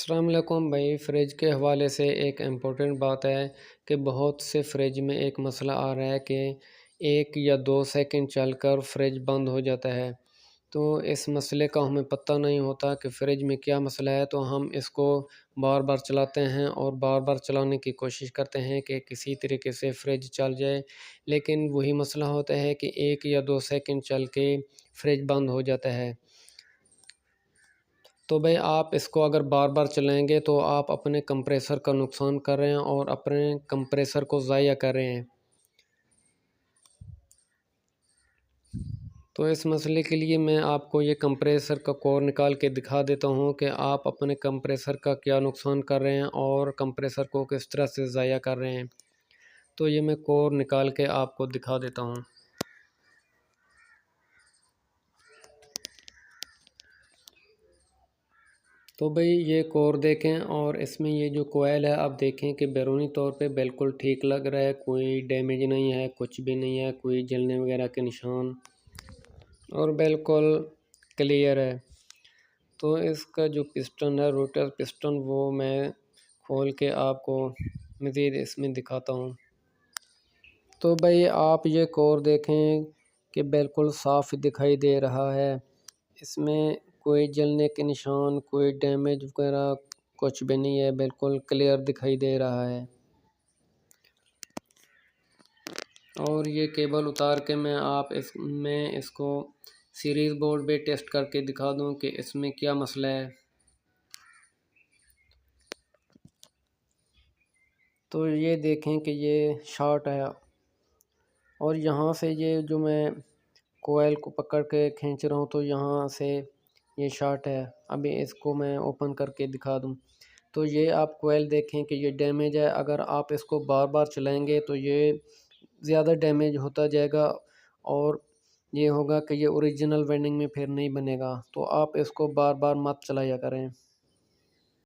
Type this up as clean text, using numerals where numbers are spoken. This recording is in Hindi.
अस्सलाम वालेकुम भाई। फ्रिज के हवाले से एक इम्पोर्टेंट बात है कि बहुत से फ्रिज में एक मसला आ रहा है कि 1 या 2 सेकंड चलकर फ्रिज बंद हो जाता है। तो इस मसले का हमें पता नहीं होता कि फ़्रिज में क्या मसला है, तो हम इसको बार-बार चलाते हैं और बार-बार चलाने की कोशिश करते हैं कि किसी तरीके से फ्रिज चल जाए। लेकिन वही मसला होता है कि 1 या 2 सेकंड चल के फ्रिज बंद हो जाता है। तो भाई आप इसको अगर बार-बार चलाएँगे तो आप अपने कंप्रेसर का नुकसान कर रहे हैं और अपने कंप्रेसर को ज़ाया कर रहे हैं। तो इस मसले के लिए मैं आपको ये कंप्रेसर का कोर निकाल के दिखा देता हूँ कि आप अपने कंप्रेसर का क्या नुकसान कर रहे हैं और कंप्रेसर को किस तरह से ज़ाया कर रहे हैं। तो ये मैं कोर निकाल के आपको दिखा देता हूँ। तो भाई ये कोर देखें और इसमें ये जो कोयल है आप देखें कि बैरूनी तौर पे बिल्कुल ठीक लग रहा है, कोई डैमेज नहीं है, कुछ भी नहीं है, कोई जलने वगैरह के निशान और बिल्कुल क्लियर है। तो इसका जो पिस्टन है, रोटर पिस्टन, वो मैं खोल के आपको मज़ीद इसमें दिखाता हूँ। तो भाई आप ये कोर देखें कि बिल्कुल साफ़ दिखाई दे रहा है। इसमें कोई जलने के निशान, कोई डैमेज वगैरह कुछ भी नहीं है, बिल्कुल क्लियर दिखाई दे रहा है। और ये केबल उतार के मैं इसको सीरीज़ बोर्ड पे टेस्ट करके दिखा दूँ कि इसमें क्या मसला है। तो ये देखें कि ये शॉर्ट है और यहाँ से ये जो मैं कोयल को पकड़ के खींच रहा हूँ तो यहाँ से ये शॉर्ट है। अभी इसको मैं ओपन करके दिखा दूँ तो ये आप कोयल देखें कि ये डैमेज है। अगर आप इसको बार बार चलाएंगे तो ये ज़्यादा डैमेज होता जाएगा और ये होगा कि ये ओरिजिनल वेंडिंग में फिर नहीं बनेगा। तो आप इसको बार बार मत चलाया करें।